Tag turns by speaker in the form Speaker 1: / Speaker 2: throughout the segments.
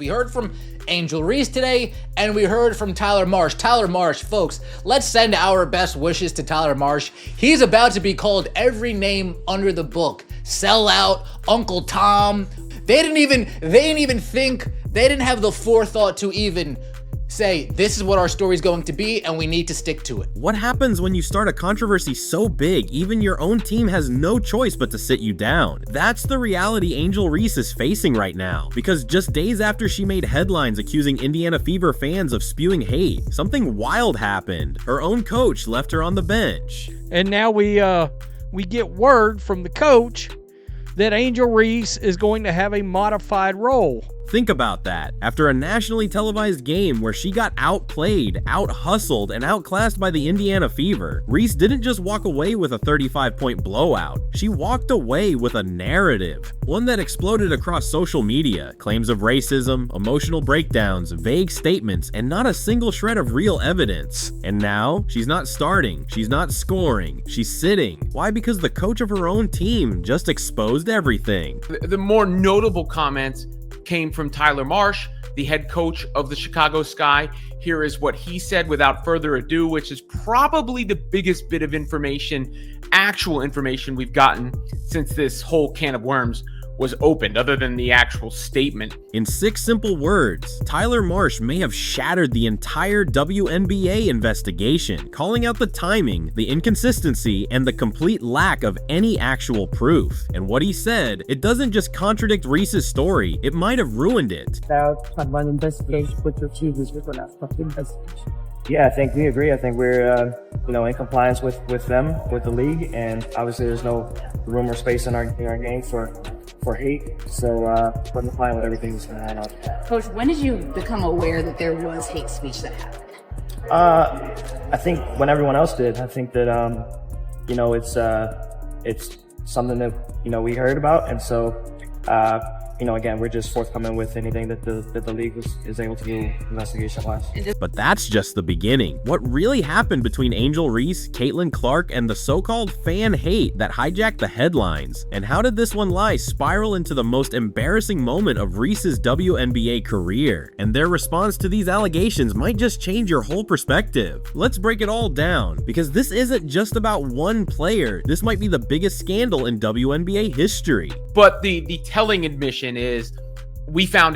Speaker 1: We heard from Angel Reese today, and we heard from Tyler Marsh. Tyler Marsh, folks, let's send our best wishes to Tyler Marsh. He's about to be called every name under the book. Sellout, Uncle Tom. They didn't even think, they didn't have the forethought to even say, this is what our story's going to be, and we need to stick to it.
Speaker 2: What happens when you start a controversy so big, even your own team has no choice but to sit you down? That's the reality Angel Reese is facing right now, because just days after she made headlines accusing Indiana Fever fans of spewing hate, something wild happened. Her own coach left her on the bench.
Speaker 3: And now we get word from the coach that Angel Reese is going to have a modified role.
Speaker 2: Think about that. After a nationally televised game where she got outplayed, out-hustled, and outclassed by the Indiana Fever, Reese didn't just walk away with a 35-point blowout. She walked away with a narrative, one that exploded across social media. Claims of racism, emotional breakdowns, vague statements, and not a single shred of real evidence. And now, she's not starting, she's not scoring, she's sitting. Why? Because the coach of her own team just exposed everything.
Speaker 4: The more notable comments came from Tyler Marsh, the head coach of the Chicago Sky. Here is what he said without further ado, which is probably the biggest bit of information, actual information we've gotten since this whole can of worms was opened, other than the actual statement.
Speaker 2: In 6 simple words, Tyler Marsh may have shattered the entire WNBA investigation, calling out the timing, the inconsistency, and the complete lack of any actual proof. And what he said, it doesn't just contradict Reese's story, it might have ruined it.
Speaker 5: One investigation with your team is investigation. Yeah, I think we agree. I think we're, in compliance with them, with the league, and obviously there's no room or space in our game for hate. So we're complying with everything that's going on.
Speaker 6: Coach, when did you become aware that there was hate speech that happened?
Speaker 5: I think when everyone else did. I think that it's something that we heard about, and so again, we're just forthcoming with anything that the league is able to do investigation-wise.
Speaker 2: But that's just the beginning. What really happened between Angel Reese, Caitlin Clark, and the so-called fan hate that hijacked the headlines? And how did this one lie spiral into the most embarrassing moment of Reese's WNBA career? And their response to these allegations might just change your whole perspective. Let's break it all down, because this isn't just about one player. This might be the biggest scandal in WNBA history.
Speaker 4: But the telling admission is I found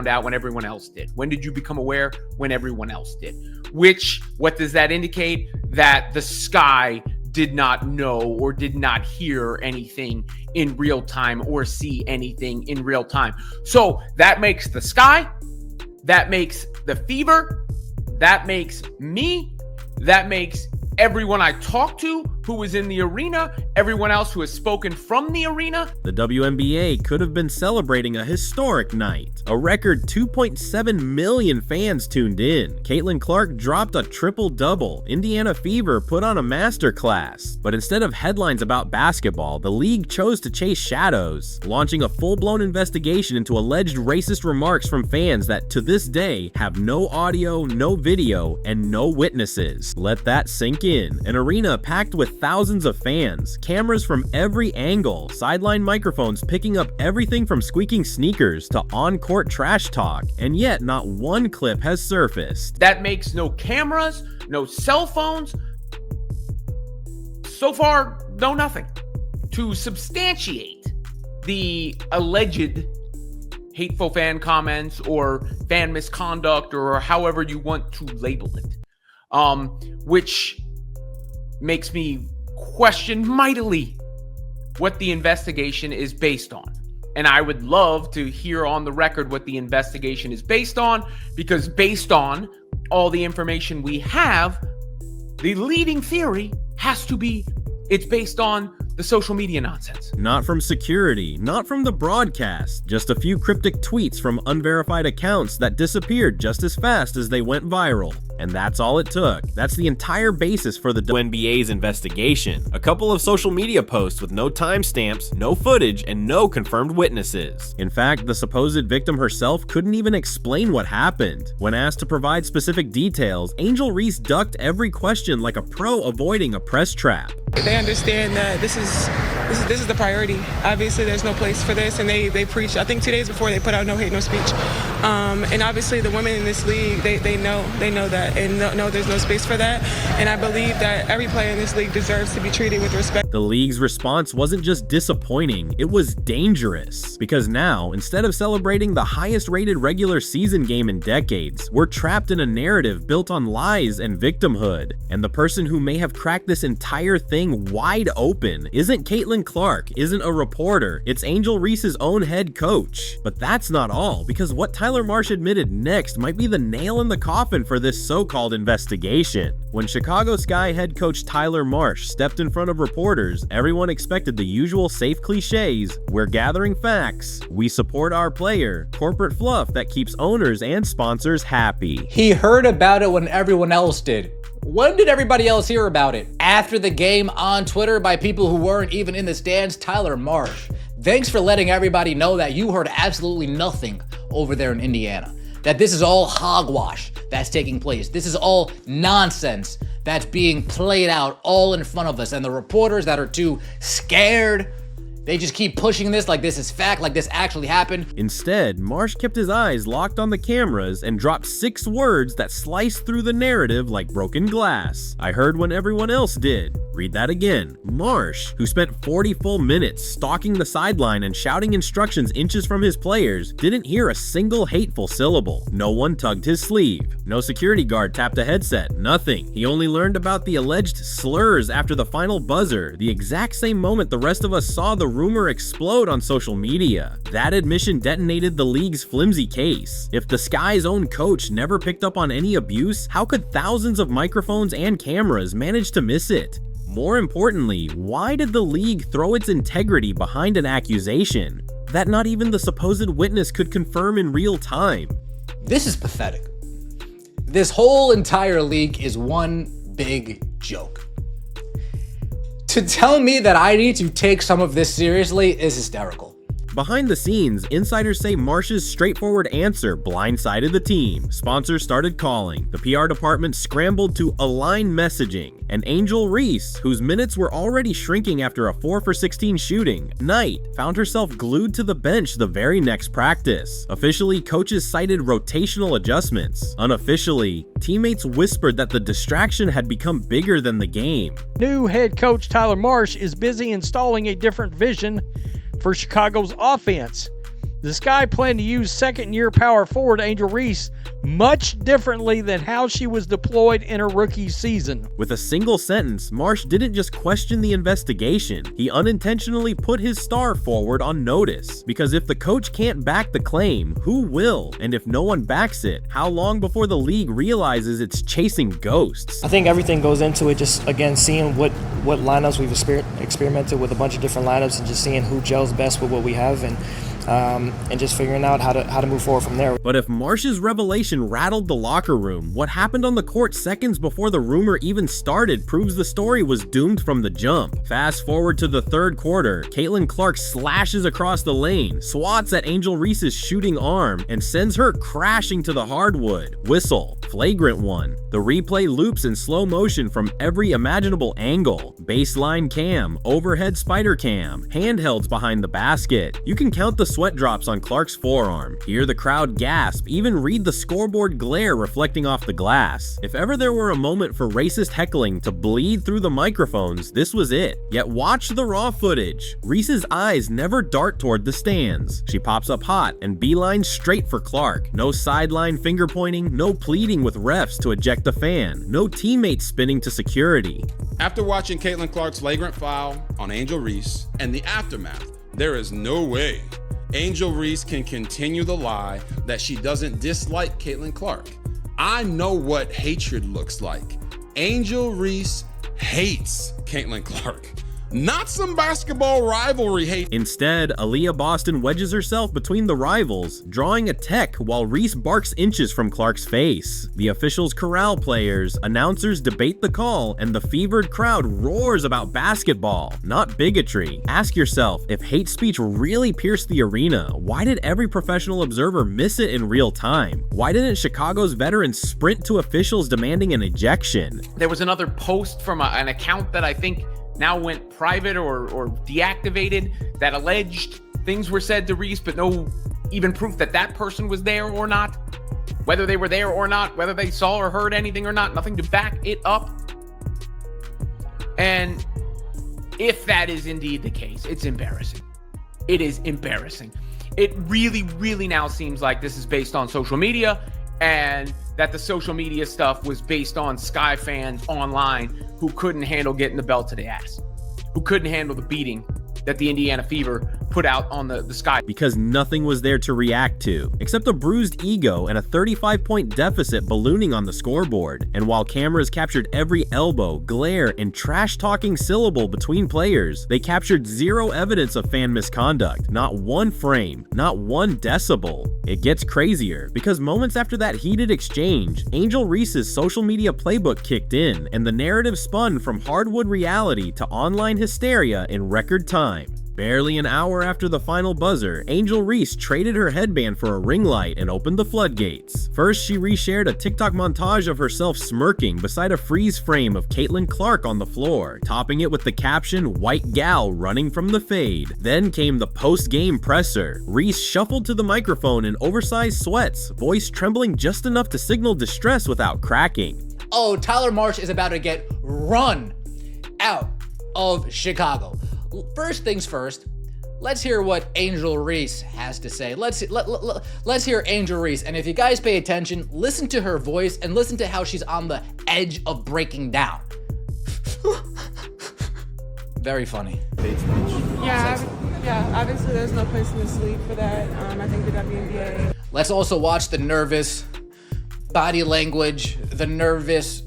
Speaker 4: out when everyone else did. When did you become aware? When everyone else did. What does that indicate? That the Sky did not know or did not hear anything in real time or see anything in real time. So that makes the Sky, that makes the Fever, that makes me, that makes everyone I talked to who was in the arena, everyone else who has spoken from the arena.
Speaker 2: The WNBA could have been celebrating a historic night. A record 2.7 million fans tuned in. Caitlin Clark dropped a triple-double. Indiana Fever put on a masterclass. But instead of headlines about basketball, the league chose to chase shadows, launching a full-blown investigation into alleged racist remarks from fans that to this day have no audio, no video, and no witnesses. Let that sink in. An arena packed with thousands of fans, cameras from every angle, sideline microphones picking up everything from squeaking sneakers to on-court trash talk, and yet not one clip has surfaced.
Speaker 4: That makes no cameras, no cell phones, so far, no nothing to substantiate the alleged hateful fan comments or fan misconduct or however you want to label it, which makes me question mightily what the investigation is based on. And I would love to hear on the record what the investigation is based on, because based on all the information we have, the leading theory has to be it's based on the social media nonsense.
Speaker 2: Not from security, not from the broadcast, just a few cryptic tweets from unverified accounts that disappeared just as fast as they went viral. And that's all it took. That's the entire basis for the WNBA's investigation. A couple of social media posts with no timestamps, no footage, and no confirmed witnesses. In fact, the supposed victim herself couldn't even explain what happened. When asked to provide specific details, Angel Reese ducked every question like a pro avoiding a press trap.
Speaker 7: They understand that this is this is the priority. Obviously, there's no place for this, and they preach. I think 2 days before they put out no hate, no speech. And obviously, the women in this league, they know that, and no, there's no space for that. And I believe that every player in this league deserves to be treated with respect.
Speaker 2: The league's response wasn't just disappointing, it was dangerous. Because now, instead of celebrating the highest rated regular season game in decades, we're trapped in a narrative built on lies and victimhood. And the person who may have cracked this entire thing wide open isn't Caitlin Clark, isn't a reporter, it's Angel Reese's own head coach. But that's not all, because what Tyler Marsh admitted next might be the nail in the coffin for this so-called investigation. When Chicago Sky head coach Tyler Marsh stepped in front of reporters, everyone expected the usual safe cliches: we're gathering facts, we support our player, corporate fluff that keeps owners and sponsors happy.
Speaker 1: He heard about it when everyone else did. When did everybody else hear about it? After the game on Twitter by people who weren't even in the stands? Tyler Marsh, thanks for letting everybody know that you heard absolutely nothing over there in Indiana. That this is all hogwash that's taking place. This is all nonsense that's being played out all in front of us. And the reporters that are too scared, they just keep pushing this like this is fact, like this actually happened.
Speaker 2: Instead, Marsh kept his eyes locked on the cameras and dropped 6 words that sliced through the narrative like broken glass. I heard when everyone else did. Read that again. Marsh, who spent 40 full minutes stalking the sideline and shouting instructions inches from his players, didn't hear a single hateful syllable. No one tugged his sleeve. No security guard tapped a headset. Nothing. He only learned about the alleged slurs after the final buzzer, the exact same moment the rest of us saw the rumor explode on social media. That admission detonated the league's flimsy case. If the Sky's own coach never picked up on any abuse, how could thousands of microphones and cameras manage to miss it? More importantly, why did the league throw its integrity behind an accusation that not even the supposed witness could confirm in real time?
Speaker 1: This is pathetic. This whole entire league is one big joke. To tell me that I need to take some of this seriously is hysterical.
Speaker 2: Behind the scenes, insiders say Marsh's straightforward answer blindsided the team. Sponsors started calling. The PR department scrambled to align messaging. And Angel Reese, whose minutes were already shrinking after a 4 for 16 shooting night, found herself glued to the bench the very next practice. Officially, coaches cited rotational adjustments. Unofficially, teammates whispered that the distraction had become bigger than the game.
Speaker 3: New head coach Tyler Marsh is busy installing a different vision for Chicago's offense. The Sky plan to use second-year power forward Angel Reese much differently than how she was deployed in her rookie season.
Speaker 2: With a single sentence, Marsh didn't just question the investigation, he unintentionally put his star forward on notice. Because if the coach can't back the claim, who will? And if no one backs it, how long before the league realizes it's chasing ghosts?
Speaker 5: I think everything goes into it, just again seeing what lineups we've experimented with, a bunch of different lineups, and just seeing who gels best with what we have, and just figuring out how to move forward from there.
Speaker 2: But if Marsh's revelation rattled the locker room, what happened on the court seconds before the rumor even started proves the story was doomed from the jump. Fast forward to the third quarter, Caitlin Clark slashes across the lane, swats at Angel Reese's shooting arm, and sends her crashing to the hardwood. Whistle. Flagrant one. The replay loops in slow motion from every imaginable angle. Baseline cam, overhead spider cam, handhelds behind the basket. You can count the sweat drops on Clark's forearm, hear the crowd gasp, even read the scoreboard glare reflecting off the glass. If ever there were a moment for racist heckling to bleed through the microphones, this was it. Yet watch the raw footage. Reese's eyes never dart toward the stands. She pops up hot and beelines straight for Clark. No sideline finger pointing, no pleading with refs to eject the fan, no teammates spinning to security.
Speaker 8: After watching Caitlin Clark's flagrant foul on Angel Reese and the aftermath, there is no way Angel Reese can continue the lie that she doesn't dislike Caitlin Clark. I know what hatred looks like. Angel Reese hates Caitlin Clark. Not some basketball rivalry hate.
Speaker 2: Instead, Aaliyah Boston wedges herself between the rivals, drawing a tech while Reese barks inches from Clark's face. The officials corral players, announcers debate the call, and the fevered crowd roars about basketball, not bigotry. Ask yourself, if hate speech really pierced the arena, why did every professional observer miss it in real time? Why didn't Chicago's veterans sprint to officials demanding an ejection?
Speaker 4: There was another post from an account that I think now went private or deactivated, that alleged things were said to Reese, but no even proof that that person was there or not, whether they were there or not, whether they saw or heard anything or not, nothing to back it up. And if that is indeed the case, it's embarrassing. It is embarrassing. It really, really now seems like this is based on social media, and that the social media stuff was based on Sky fans online who couldn't handle getting the belt to the ass, who couldn't handle the beating that the Indiana Fever put out on the Sky.
Speaker 2: Because nothing was there to react to, except a bruised ego and a 35-point deficit ballooning on the scoreboard. And while cameras captured every elbow, glare, and trash-talking syllable between players, they captured zero evidence of fan misconduct. Not one frame, not one decibel. It gets crazier, because moments after that heated exchange, Angel Reese's social media playbook kicked in, and the narrative spun from hardwood reality to online hysteria in record time. Barely an hour after the final buzzer, Angel Reese traded her headband for a ring light and opened the floodgates. First, she reshared a TikTok montage of herself smirking beside a freeze frame of Caitlin Clark on the floor, topping it with the caption, "White gal running from the fade." Then came the post-game presser. Reese shuffled to the microphone in oversized sweats, voice trembling just enough to signal distress without cracking.
Speaker 1: Oh, Tyler Marsh is about to get run out of Chicago. First things first, let's hear what Angel Reese has to say. Let's hear Angel Reese. And if you guys pay attention, listen to her voice and listen to how she's on the edge of breaking down. Very funny.
Speaker 7: Yeah, obviously there's no place in this league for that. I think the WNBA.
Speaker 1: Let's also watch the nervous body language, the nervous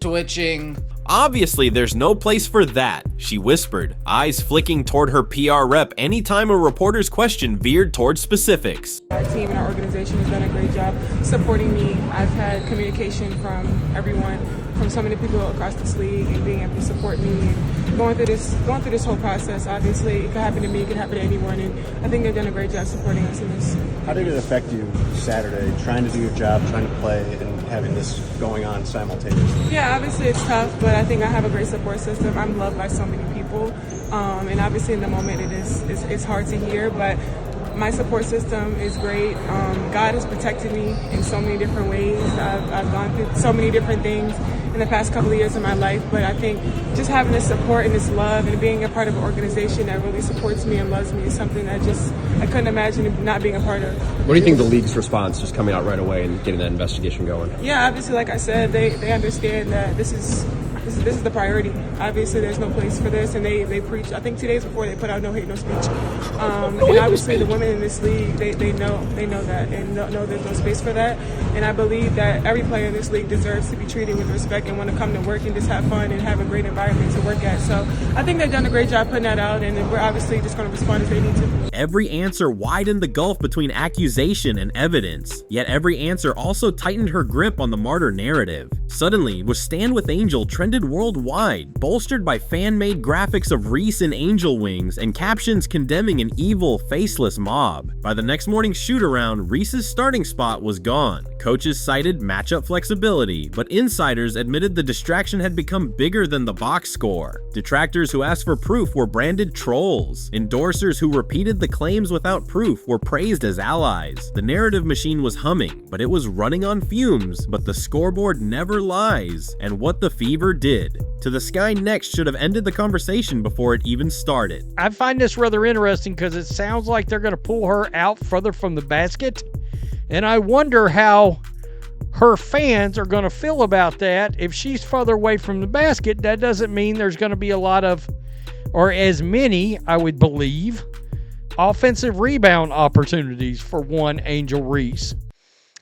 Speaker 1: twitching.
Speaker 2: Obviously, there's no place for that, she whispered, eyes flicking toward her PR rep anytime a reporter's question veered toward specifics.
Speaker 7: Our team and our organization has done a great job supporting me. I've had communication from everyone, from so many people across this league, and being able to support me and going through this whole process. Obviously, it could happen to me, it could happen to anyone, and I think they've done a great job supporting us in this.
Speaker 9: How did it affect you Saturday, trying to do your job, trying to play, and having this going on simultaneously?
Speaker 7: Yeah, obviously it's tough, but I think I have a great support system. I'm loved by so many people, and obviously in the moment it's hard to hear, but my support system is great. God has protected me in so many different ways. I've gone through so many different things in the past couple of years of my life, but I think just having this support and this love and being a part of an organization that really supports me and loves me is something that I couldn't imagine not being a part of.
Speaker 9: What do you think the league's response, just coming out right away and getting that investigation going?
Speaker 7: Yeah, obviously, like I said, they understand that this is the priority. Obviously, there's no place for this, and they preach. I think 2 days before they put out no hate, no speech. And obviously, the women in this league, they know that, and know there's no space for that. And I believe that every player in this league deserves to be treated with respect and want to come to work and just have fun and have a great environment to work at. So I think they've done a great job putting that out, and we're obviously just going to respond as they need to.
Speaker 2: Every answer widened the gulf between accusation and evidence, yet every answer also tightened her grip on the martyr narrative. Suddenly, was Stand With Angel trended worldwide, bolstered by fan-made graphics of Reese in angel wings and captions condemning an evil, faceless mob. By the next morning's shoot-around, Reese's starting spot was gone. Coaches cited matchup flexibility, but insiders admitted the distraction had become bigger than the box score. Detractors who asked for proof were branded trolls. Endorsers who repeated the claims without proof were praised as allies. The narrative machine was humming, but it was running on fumes. But the scoreboard never lies, and what the Fever did to the Sky next should have ended the conversation before it even started.
Speaker 3: I find this rather interesting because it sounds like they're going to pull her out further from the basket. And I wonder how her fans are going to feel about that. If she's further away from the basket, that doesn't mean there's going to be a lot of, or as many, I would believe, offensive rebound opportunities for one Angel Reese.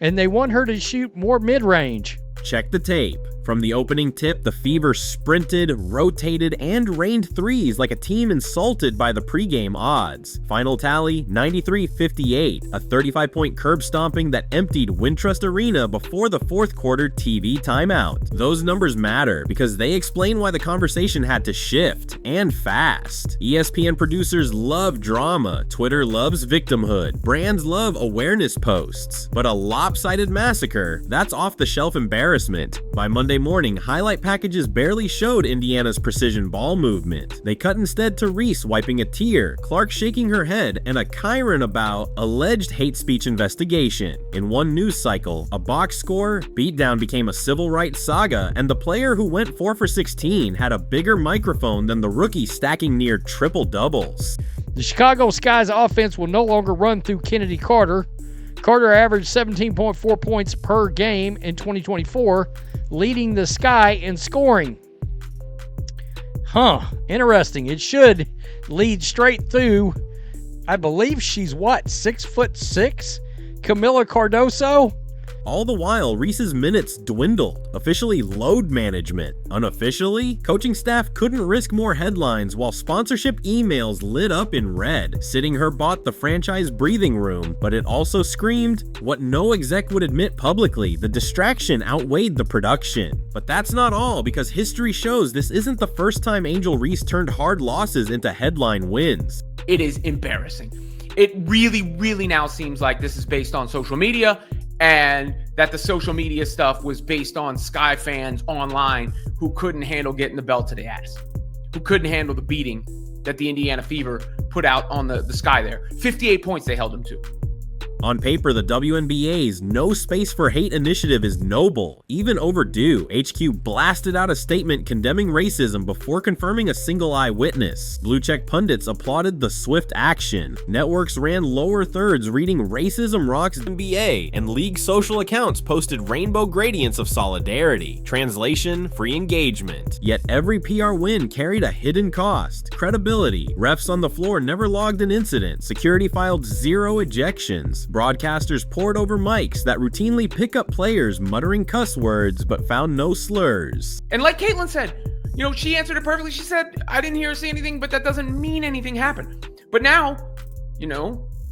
Speaker 3: And they want her to shoot more mid-range.
Speaker 2: Check the tape. From the opening tip, the Fever sprinted, rotated, and rained threes like a team insulted by the pregame odds. Final tally, 93-58, a 35-point curb stomping that emptied Wintrust Arena before the fourth quarter TV timeout. Those numbers matter because they explain why the conversation had to shift, and fast. ESPN producers love drama, Twitter loves victimhood, brands love awareness posts, but a lopsided massacre, that's off-the-shelf embarrassment. By Monday Sunday morning, highlight packages barely showed Indiana's precision ball movement. They cut instead to Reese wiping a tear, Clark shaking her head, and a chyron about alleged hate speech investigation. In one news cycle, a box score, beatdown became a civil rights saga, and the player who went 4 for 16 had a bigger microphone than the rookie stacking near triple doubles.
Speaker 3: The Chicago Sky's offense will no longer run through Kennedy Carter. Carter averaged 17.4 points per game in 2024, leading the Sky in scoring. Interesting. It should lead straight through, I believe she's 6'6"? Camila Cardoso?
Speaker 2: All the while, Reese's minutes dwindled. Officially, load management. Unofficially, coaching staff couldn't risk more headlines while sponsorship emails lit up in red. Sitting her bought the franchise breathing room, but it also screamed what no exec would admit publicly: the distraction outweighed the production. But that's not all, because history shows this isn't the first time Angel Reese turned hard losses into headline wins.
Speaker 4: It is embarrassing. It really now seems like this is based on social media, and that the social media stuff was based on Sky fans online who couldn't handle getting the belt to the ass, who couldn't handle the beating that the Indiana Fever put out on the Sky there. 58 points they held them to.
Speaker 2: On paper, the WNBA's No Space for Hate initiative is noble, even overdue. HQ blasted out a statement condemning racism before confirming a single eyewitness. Blue check pundits applauded the swift action. Networks ran lower thirds reading "Racism Rocks NBA," and league social accounts posted rainbow gradients of solidarity. Translation: free engagement. Yet every PR win carried a hidden cost: credibility. Refs on the floor never logged an incident. Security filed 0 ejections. Broadcasters poured over mics that routinely pick up players muttering cuss words but found no slurs.
Speaker 4: And like Caitlin said, she answered it perfectly. She said, I didn't hear her say anything, but that doesn't mean anything happened. But now,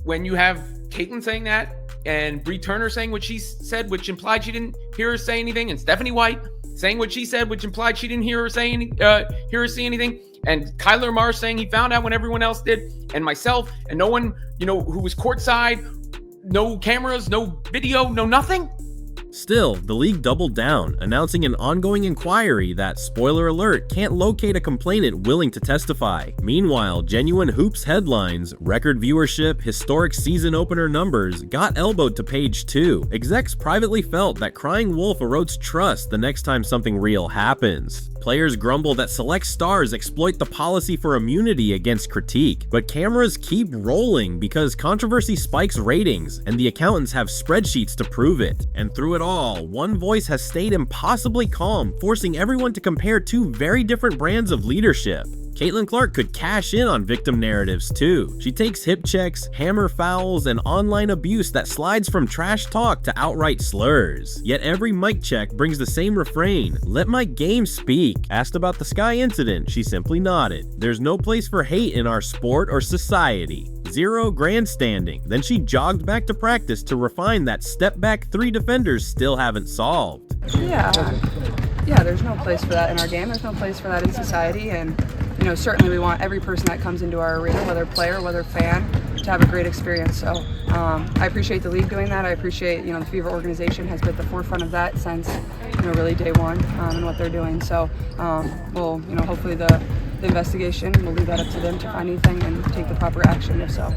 Speaker 4: when you have Caitlin saying that, and Bree Turner saying what she said, which implied she didn't hear her say anything, and Stephanie White saying what she said, which implied she didn't hear her say anything, and Kyler Marsh saying he found out when everyone else did, and myself, and no one, who was courtside, no cameras, no video, no nothing.
Speaker 2: Still, the league doubled down, announcing an ongoing inquiry that, spoiler alert, can't locate a complainant willing to testify. Meanwhile, genuine hoops headlines, record viewership, historic season opener numbers got elbowed to page 2. Execs privately felt that crying wolf erodes trust the next time something real happens. Players grumble that select stars exploit the policy for immunity against critique, but cameras keep rolling because controversy spikes ratings, and the accountants have spreadsheets to prove it. And through it all, one voice has stayed impossibly calm, forcing everyone to compare 2 very different brands of leadership. Caitlin Clark could cash in on victim narratives too. She takes hip checks, hammer fouls, and online abuse that slides from trash talk to outright slurs. Yet every mic check brings the same refrain: let my game speak. Asked about the Sky incident, she simply nodded. There's no place for hate in our sport or society. 0 grandstanding. Then she jogged back to practice to refine that step back 3 defenders still haven't solved.
Speaker 10: Yeah, there's no place for that in our game. There's no place for that in society, and certainly we want every person that comes into our arena, whether player, whether fan, to have a great experience. So I appreciate the league doing that. I appreciate, the Fever organization has been at the forefront of that since, really day one, and what they're doing. So we'll, hopefully the investigation, we'll leave that up to them to find anything and take the proper action if so.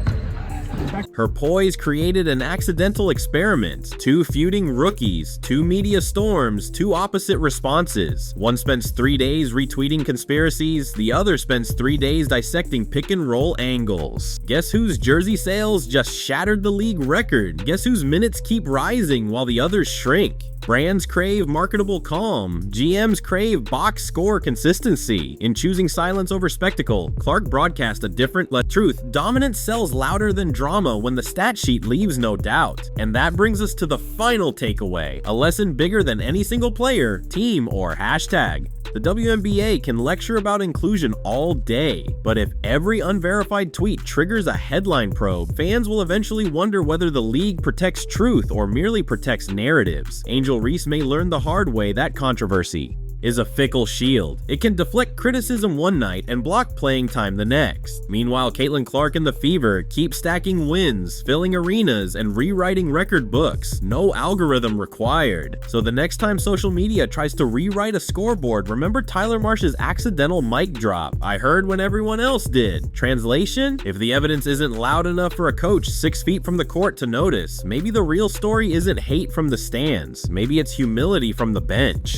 Speaker 2: Her poise created an accidental experiment. 2 feuding rookies, 2 media storms, 2 opposite responses. One spends 3 days retweeting conspiracies, the other spends 3 days dissecting pick and roll angles. Guess whose jersey sales just shattered the league record? Guess whose minutes keep rising while the others shrink? Brands crave marketable calm. GMs crave box score consistency. In choosing silence over spectacle, Clark broadcast a different truth. Dominance sells louder than drama when the stat sheet leaves no doubt. And that brings us to the final takeaway, a lesson bigger than any single player, team, or hashtag. The WNBA can lecture about inclusion all day, but if every unverified tweet triggers a headline probe, fans will eventually wonder whether the league protects truth or merely protects narratives. Angel Reese may learn the hard way that controversy is a fickle shield. It can deflect criticism one night and block playing time the next. Meanwhile, Caitlin Clark and the Fever keep stacking wins, filling arenas, and rewriting record books. No algorithm required. So the next time social media tries to rewrite a scoreboard, remember Tyler Marsh's accidental mic drop. I heard when everyone else did. Translation? If the evidence isn't loud enough for a coach 6 feet from the court to notice, maybe the real story isn't hate from the stands. Maybe it's humility from the bench.